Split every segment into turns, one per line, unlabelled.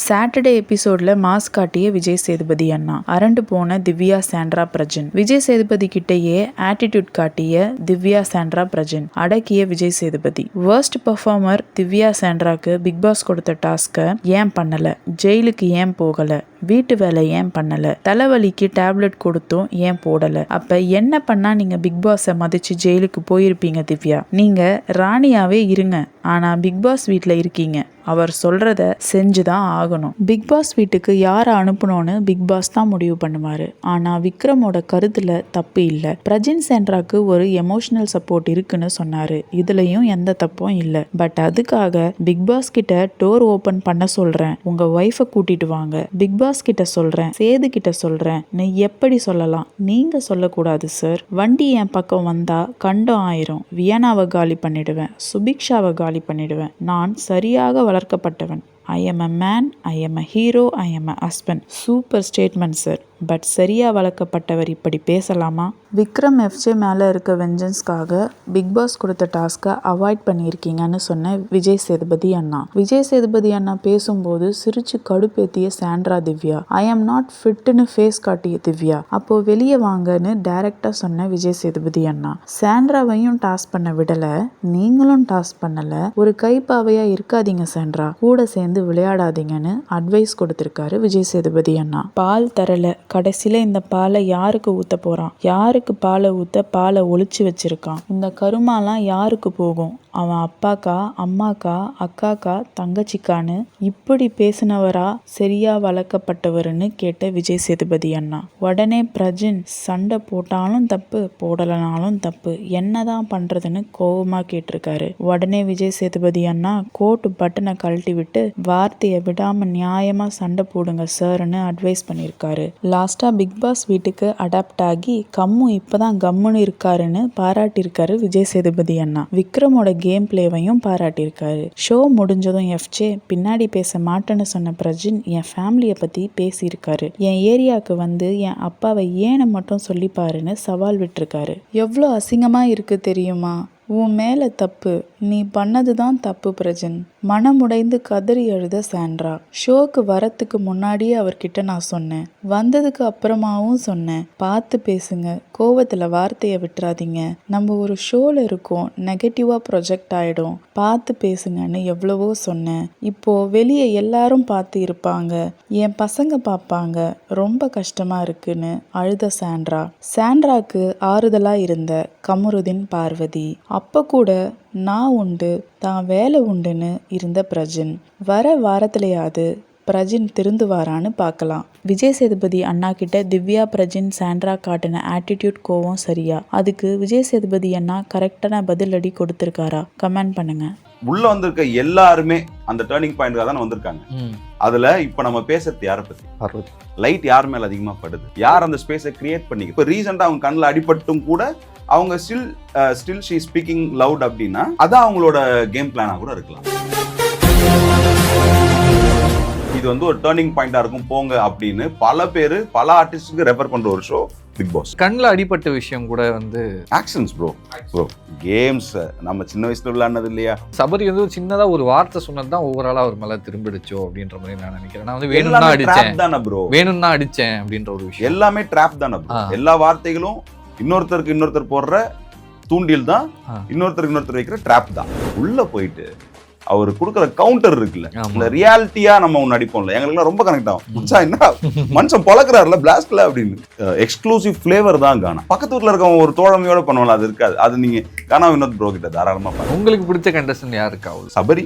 Saturday எபிசோட்ல mass காட்டிய விஜய் சேதுபதி அண்ணா, அரண்டு போன திவ்யா சாண்ட்ரா பிரஜன். விஜய் சேதுபதி கிட்டேயே ஆட்டிடியூட் காட்டிய திவ்யா சாண்ட்ரா பிரஜன், அடக்கிய விஜய் சேதுபதி. வர்ஸ்ட் பெர்ஃபார்மர் திவ்யா சாண்ட்ராக்கு பிக் பாஸ் கொடுத்த டாஸ்க ஏன் பண்ணல, ஜெயிலுக்கு ஏன் போகல, வீட்டு வேலை ஏன் பண்ணல, தலைவலிக்கு டேப்லெட் கொடுத்தும் ஏன் போடல, அப்ப என்ன பண்ணா நீங்க பிக் பாஸை மதிச்சு ஜெயிலுக்கு போயிருப்பீங்க திவ்யா? நீங்க ராணியாவே இருங்க, ஆனா பிக் பாஸ் வீட்ல இருக்கீங்க, அவர் சொல்றத செஞ்சுதான் ஆகணும். பிக் பாஸ் வீட்டுக்கு யாரை அனுப்பணும்னு பிக் பாஸ் தான் முடிவு பண்ணுவாரு. ஆனா விக்ரமோட கருத்துல தப்பு இல்ல. பிரஜின் சாண்ட்ராக்கு ஒரு எமோஷனல் சப்போர்ட் இருக்குன்னு சொன்னாரு, இதுலயும் எந்த தப்பும் இல்ல. பட் அதுக்காக பிக் பாஸ் கிட்ட டோர் ஓபன் பண்ண சொல்றேன், உங்க ஒய்ஃபை கூட்டிட்டு வாங்க, பிக் பாஸ் கிட்ட சொல்றேன், சேது கிட்ட சொல்றேன் எப்படி சொல்லலாம்? நீங்க சொல்லக்கூடாது சார். வண்டி என் பக்கம் வந்தா கண்டம் ஆயிரும். வியனாவை காலி பண்ணிடுவேன், சுபிக்ஷாவை காலி பண்ணிடுவேன். நான் சரியாக வளர்க்கப்பட்டவன். I am a man, I am a hero, I am a husband. Super statement sir. But சரியா வளர்க்கப்பட்டவர் இப்படி பேசலாமா? விக்ரம் எஃப்ஜே மேலே இருக்க வெஞ்சன்ஸ்க்காக பிக் பாஸ் கொடுத்த டாஸ்கை அவாய்ட் பண்ணியிருக்கீங்கன்னு சொன்ன விஜய் சேதுபதி அண்ணா. விஜய் சேதுபதி அண்ணா பேசும்போது சிரிச்சு கடுப்பேத்திய Sandra Divya, I am not ஃபிட்னு face காட்டிய திவ்யா, அப்போ வெளியே வாங்கன்னு டைரக்டா சொன்ன விஜய் சேதுபதி அண்ணா. சாண்ட்ராவையும் டாஸ் பண்ண விடல, நீங்களும் டாஸ் பண்ணல, ஒரு கைப்பாவையா இருக்காதீங்க சாண்ட்ரா, கூட சேர்ந்து விளையாடாதீங்கன்னு அட்வைஸ் கொடுத்திருக்காரு விஜய் சேதுபதி அண்ணா. பால் தரல, கடைசியில இந்த பாலை யாருக்கு ஊத்த போறான், யாருக்கு பாலை ஊத்த பாலை ஒளிச்சு வச்சிருக்கான், இந்த கருமாலாம் யாருக்கு போகும், அவன் அப்பாக்கா, அம்மாக்கா, அக்காக்கா, தங்கச்சிக்கான்னு இப்படி பேசினவரா சரியா வளர்க்கப்பட்டவர்னு கேட்ட விஜய் சேதுபதி அண்ணா. உடனே பிரஜின் சண்டை போட்டாலும் தப்பு, போடலனாலும் தப்பு, என்னதான் பண்றதுன்னு கோவமா கேட்டிருக்காரு. உடனே விஜய் சேதுபதி அண்ணா கோட் பட்டனை கழட்டி விட்டு வார்த்தையை விடாம நியாயமா சண்டை போடுங்க சார்னு அட்வைஸ் பண்ணியிருக்காரு. லாஸ்டா பிக் பாஸ் வீட்டுக்கு அடாப்ட் ஆகி கம்மு இப்பதான் கம்முன்னு இருக்காருன்னு பாராட்டியிருக்காரு விஜய் சேதுபதி அண்ணா. விக்ரமோட கேம் பிளேவையும் பாராட்டியிருக்காரு. ஷோ முடிஞ்சதும் எஃப்ஜே பின்னாடி பேச மாட்டேன்னு சொன்ன பிரஜின் என் ஃபேமிலியை பத்தி பேசியிருக்காரு, என் ஏரியாவுக்கு வந்து என் அப்பாவை ஏன்னு மட்டும் சொல்லிப்பாருன்னு சவால் விட்டுருக்காரு. எவ்வளோ அசிங்கமா இருக்கு தெரியுமா? உன் மேல தப்பு, நீ பண்ணதுதான் தப்பு பிரஜன். மனமுடைந்து கதறி அழுத சாண்ட்ரா. ஷோக்கு வரத்துக்கு முன்னாடியே அவர்கிட்ட நான் சொன்னேன், வந்ததுக்கு அப்புறமாவும் சொன்னேன், பார்த்து பேசுங்க, கோவத்துல வார்த்தையை விட்டுறாதீங்க, நம்ம ஒரு ஷோல இருக்கோம், நெகட்டிவா ப்ரொஜெக்ட் ஆயிடும், பார்த்து பேசுங்கன்னு எவ்வளவோ சொன்னேன். இப்போ வெளியே எல்லாரும் பார்த்து இருப்பாங்க, என் பசங்க பார்ப்பாங்க, ரொம்ப கஷ்டமா இருக்குன்னு அழுத சாண்ட்ரா. சாண்ட்ராக்கு ஆறுதலா இருந்த கமருதீன் பார்வதி. அப்ப கூட நான் உண்டு, தான் வேலை உண்டுன்னு இருந்த பிரஜின். வர வாரத்திலேயாவது பிரஜின் திருந்துவாரான்னு பார்க்கலாம். விஜய் சேதுபதி அண்ணா கிட்ட திவ்யா, பிரஜின், சாண்ட்ரா காட்டின ஆட்டிடியூட், கோவம் சரியா? அதுக்கு விஜய் சேதுபதி அண்ணா கரெக்டான பதிலடி கொடுத்திருக்காரா? கமெண்ட் பண்ணுங்க.
உள்ள வந்திருக்க எல்லாருமே அந்த டர்னிங் பாயிண்ட்காக தான் வந்திருக்காங்க. அதுல இப்ப நம்ம பேசுறது யாரை பத்தி? லைட் யார் மேல அதிகமா படுது, யார் அந்த ஸ்பேஸை கிரியேட் பண்ணி. இப்ப ரீசெண்டா அவங்க கண்ணில் அடிபட்டும் கூட அவங்க ஸ்டில் ஷீ ஸ்பீக்கிங் லவுட் அப்படின்னா அதான் அவங்களோட கேம் பிளானா கூட இருக்கலாம். இது வந்து ஒரு டர்னிங் பாயிண்டா இருக்கும் போங்க அப்படின்னு பல பேர் பல ஆர்டிஸ்டுக்கு ரெஃபர் பண்ற ஒரு ஷோ பிக் பாஸ்.
கண்ணில் அடிபட்ட விஷயம் கூட வந்து
ஆக்ஷன்ஸ் ப்ரோ. கேம்ஸ் நம்ம சின்ன வயசுல விளையாடுனது இல்லையா?
சபரி வந்து ஒரு சின்னதா ஒரு வார்த்தை சொன்னதுதான் ஓவராலா ஒரு மேல திரும்பிடுச்சோ அப்படின்ற மாதிரி நான் நினைக்கிறேன். நான் வந்து வேணும்னா அடிச்சேன் தானே ப்ரோ, வேணும்னா அடிச்சேன் அப்படின்ற ஒரு விஷயம் எல்லாமே
ட்ராப் தானே ப்ரோ. எல்லா வார்த்தைகளும் இன்னொருத்தர் போடுற தூண்டில் தான், இன்னொருத்தர் வைக்கிற ட்ராப் தான். உள்ள போயிட்டு அவர் கொடுக்குற கவுண்டர் இருக்குல்ல, இந்த ரியாலிட்டியா நம்ம ஒன்று அடிப்போம்ல, எங்களுக்கு ரொம்ப கனெக்ட் ஆகும். என்ன மனுஷன் பழக்கிறாருல பிளாஸ்ட்ல அப்படின்னு. எக்ஸ்க்ளூசிவ் ஃபிளேவர் தான் கானா. பக்கத்து வீட்டில் இருக்கவங்க ஒரு தோழமையோட பண்ணுவாங்க, அது இருக்காது. அது நீங்க கானா வினோத் ப்ரோ கிட்ட தாராளமா பாருங்க.
உங்களுக்கு பிடிச்ச கண்டஸ்டன்ட் யாருக்கு?
சபரி.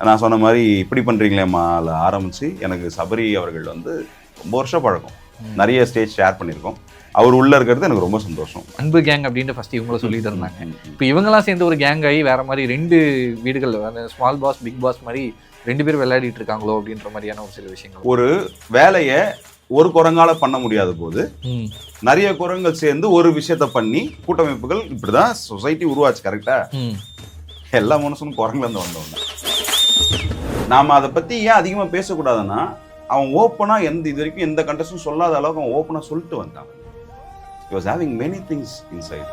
நான் சொன்ன மாதிரி இப்படி பண்றீங்களேம்மா ஆரம்பிச்சு எனக்கு சபரி அவர்கள் வந்து ரொம்ப வருஷம் பழக்கம், நிறைய ஸ்டேஜ் ஷேர் பண்ணியிருக்கோம். அவர் உள்ள இருக்கிறது எனக்கு ரொம்ப சந்தோஷம்.
அன்பு கேங் அப்படின்ட்டு ஃபர்ஸ்ட் இவங்கள சொல்லிட்டு இருந்தாங்க. இப்போ இவங்கெல்லாம் சேர்ந்து ஒரு கேங் ஆகி வேற மாதிரி ரெண்டு வீடுகள், ஸ்மால் பாஸ் பிக் பாஸ் மாதிரி ரெண்டு பேரும் விளையாடிட்டு இருக்காங்களோ அப்படின்ற மாதிரியான ஒரு சில விஷயங்கள்.
ஒரு வேலையை ஒரு குரங்கால பண்ண முடியாத போது நிறைய குரங்கள் சேர்ந்து ஒரு விஷயத்த பண்ணி கூட்டமைப்புகள் இப்படிதான் சொசைட்டி உருவாச்சு. கரெக்டா? எல்லா மனுஷனும் குரங்குல இருந்து வந்தவங்க. நாம அதை பத்தி ஏன் அதிகமா பேசக்கூடாதுன்னா, அவன் ஓப்பனா இது வரைக்கும் எந்த கண்டஸ்டும் சொல்லாத அளவுக்கு அவன் ஓப்பனா சொல்லிட்டு வந்தான். He was having many things inside.